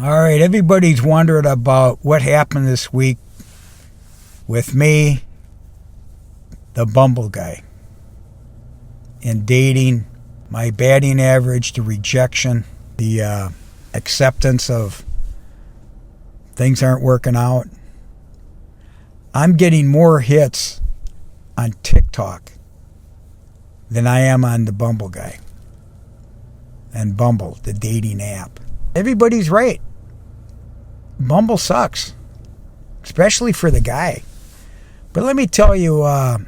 All right, everybody's wondering about what happened this week with me, the Bumble guy, in dating, my batting average, the rejection, the acceptance of things aren't working out. I'm getting more hits on TikTok than I am on the Bumble guy and Bumble, the dating app. Everybody's right. Bumble sucks, especially for the guy. But let me tell you, I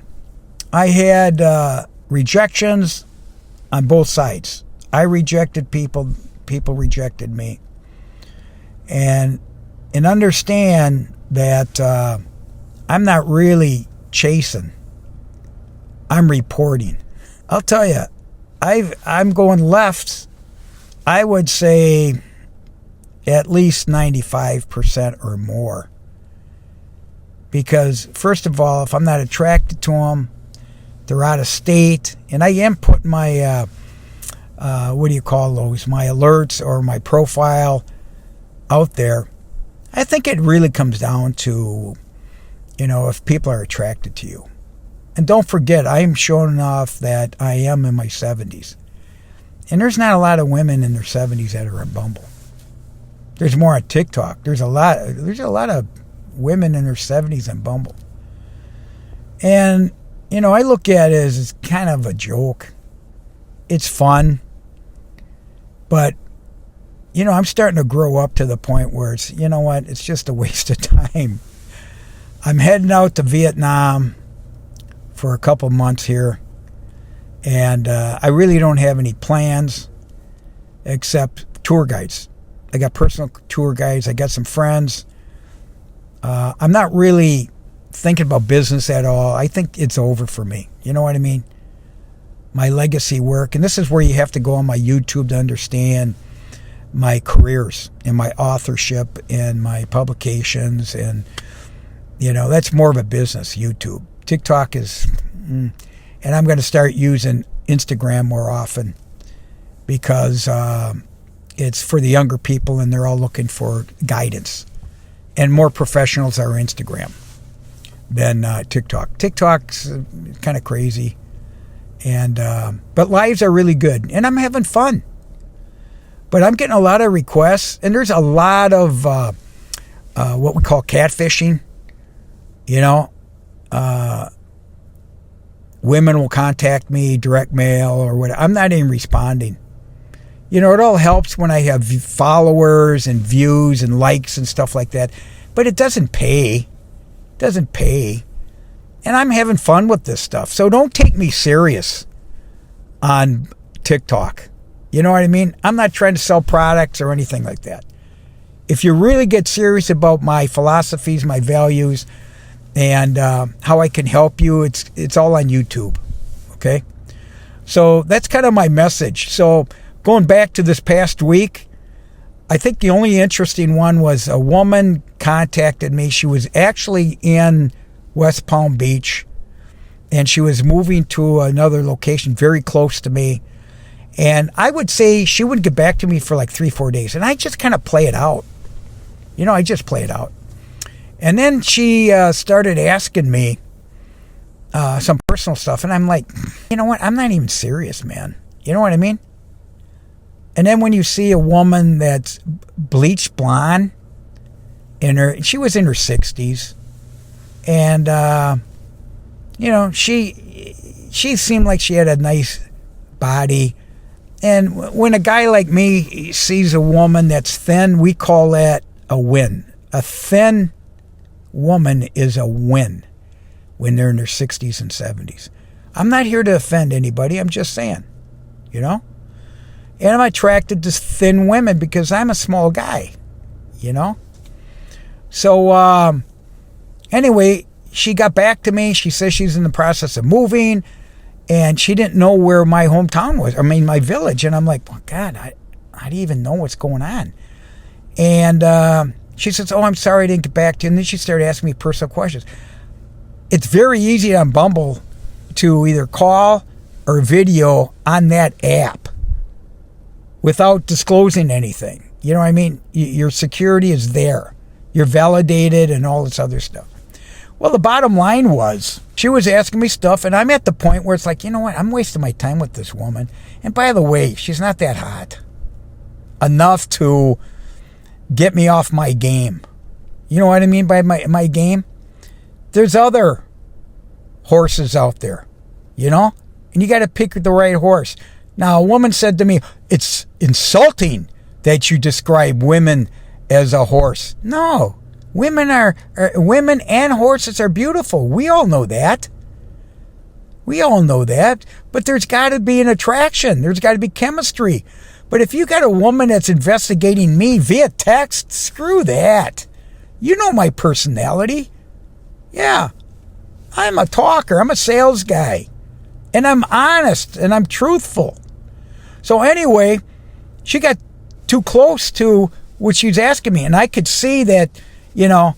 had rejections on both sides. I rejected people, people rejected me. And understand that I'm not really chasing. I'm reporting. I'll tell you, I'm going left, I would say at least 95% or more. Because, first of all, if I'm not attracted to them, they're out of state, and I am putting my, what do you call those, my alerts or my profile out there. I think it really comes down to, if people are attracted to you. And don't forget, I am showing off that I am in my 70s. And there's not a lot of women in their 70s that are on Bumble. There's more on TikTok. There's a lot of women in their 70s on Bumble. And, I look at it as it's kind of a joke. It's fun. But, I'm starting to grow up to the point where it's, it's just a waste of time. I'm heading out to Vietnam for a couple months here. And I really don't have any plans except tour guides. I got personal tour guides. I got some friends. I'm not really thinking about business at all. I think it's over for me. You know what I mean? My legacy work. And this is where you have to go on my YouTube to understand my careers and my authorship and my publications. And, that's more of a business, YouTube. TikTok is... and I'm going to start using Instagram more often because it's for the younger people and they're all looking for guidance. And more professionals are Instagram than TikTok. TikTok's kind of crazy, and but lives are really good, and I'm having fun. But I'm getting a lot of requests, and there's a lot of what we call catfishing. Women will contact me, direct mail or whatever. I'm not even responding. It all helps when I have followers and views and likes and stuff like that. But it doesn't pay. It doesn't pay. And I'm having fun with this stuff. So don't take me serious on TikTok. You know what I mean? I'm not trying to sell products or anything like that. If you really get serious about my philosophies, my values, and how I can help you, it's all on YouTube. Okay? So that's kind of my message. So going back to this past week, I think the only interesting one was a woman contacted me. She was actually in West Palm Beach, and she was moving to another location very close to me. And I would say she wouldn't get back to me for like 3-4 days. And I just kind of play it out. I just play it out. And then she started asking me some personal stuff. And I'm like, you know what? I'm not even serious, man. You know what I mean? And then when you see a woman that's bleached blonde, she was in her 60s. And, she seemed like she had a nice body. And when a guy like me sees a woman that's thin, we call that a win. A thin woman is a win when they're in their 60s and 70s. I'm not here to offend anybody. I'm just saying, And I'm attracted to thin women because I'm a small guy, So, anyway, she got back to me. She says she's in the process of moving, and she didn't know where my hometown was. My village. And I'm like, oh, God, I do you even know what's going on? And she says, oh, I'm sorry I didn't get back to you. And then she started asking me personal questions. It's very easy on Bumble to either call or video on that app without disclosing anything. You know what I mean? Your security is there. You're validated and all this other stuff. Well, the bottom line was, she was asking me stuff, and I'm at the point where it's like, you know what? I'm wasting my time with this woman. And by the way, she's not that hot enough to get me off my game. You know what I mean by my game? There's other horses out there, you know? And you got to pick the right horse. Now, a woman said to me, it's insulting that you describe women as a horse. No. Women and horses are beautiful. We all know that. But there's got to be an attraction. There's got to be chemistry. But if you got a woman that's investigating me via text, screw that. You know my personality. Yeah. I'm a talker. I'm a sales guy. And I'm honest and I'm truthful. So anyway, she got too close to what she was asking me. And I could see that, you know,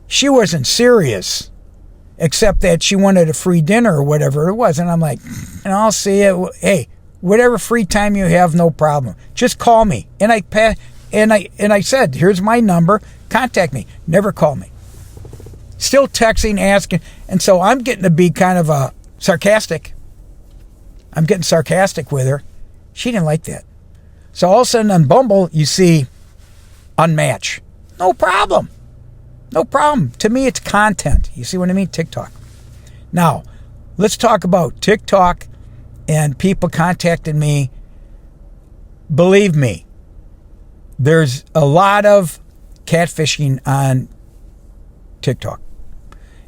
she wasn't serious. Except that she wanted a free dinner or whatever it was. And I'm like, and I'll see it. Hey, whatever free time you have, no problem. Just call me. And I said, here's my number. Contact me. Never call me. Still texting, asking. And so I'm getting to be kind of sarcastic. I'm getting sarcastic with her. She didn't like that. So all of a sudden on Bumble, you see unmatch. No problem. No problem. To me, it's content. You see what I mean? TikTok. Now, let's talk about TikTok and people contacting me. Believe me, there's a lot of catfishing on TikTok.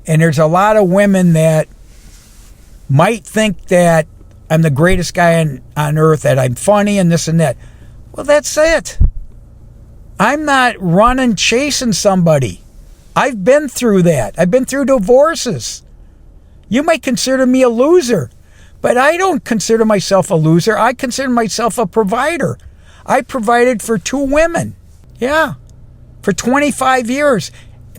And there's a lot of women that might think that I'm the greatest guy on earth, that I'm funny and this and that. Well, that's it. I'm not running chasing somebody. I've been through that. I've been through divorces. You might consider me a loser, but I don't consider myself a loser. I consider myself a provider. I provided for 2 women. Yeah. For 25 years.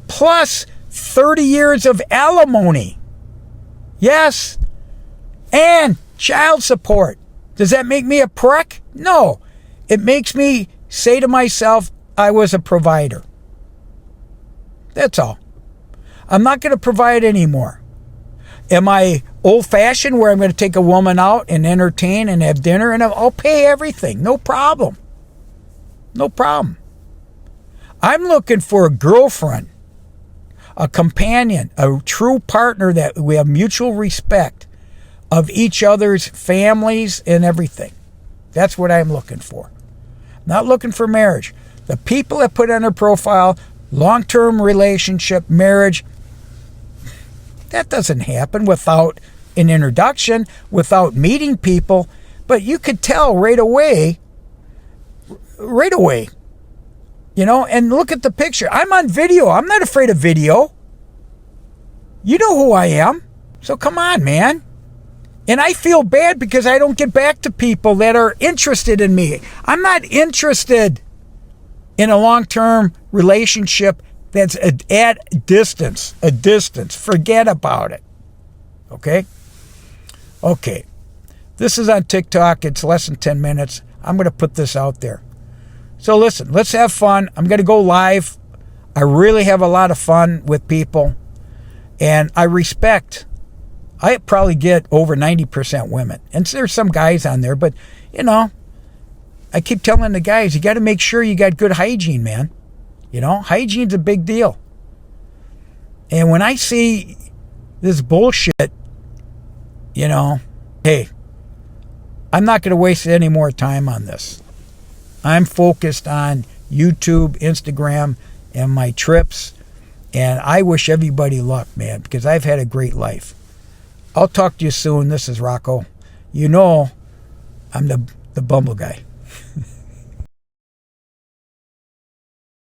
Plus 30 years of alimony. Yes. And child support. Does that make me a prick? No. It makes me say to myself, I was a provider. That's all. I'm not going to provide anymore. Am I old-fashioned where I'm going to take a woman out and entertain and have dinner and I'll pay everything? No problem. No problem. I'm looking for a girlfriend, a companion, a true partner that we have mutual respect of each other's families and everything. That's what I'm looking for. Not looking for marriage. The people that put on their profile, long-term relationship, marriage, that doesn't happen without an introduction, without meeting people. But you could tell right away, you know, and look at the picture. I'm on video. I'm not afraid of video. You know who I am. So come on, man. And I feel bad because I don't get back to people that are interested in me. I'm not interested in a long-term relationship that's at a distance. Forget about it. Okay? Okay. This is on TikTok. It's less than 10 minutes. I'm going to put this out there. So listen, let's have fun. I'm going to go live. I really have a lot of fun with people. And I probably get over 90% women. And there's some guys on there, but, you know, I keep telling the guys, you got to make sure you got good hygiene, man. You know, hygiene's a big deal. And when I see this bullshit, you know, hey, I'm not going to waste any more time on this. I'm focused on YouTube, Instagram, and my trips. And I wish everybody luck, man, because I've had a great life. I'll talk to you soon. This is Rocco. You know, I'm the Bumble guy.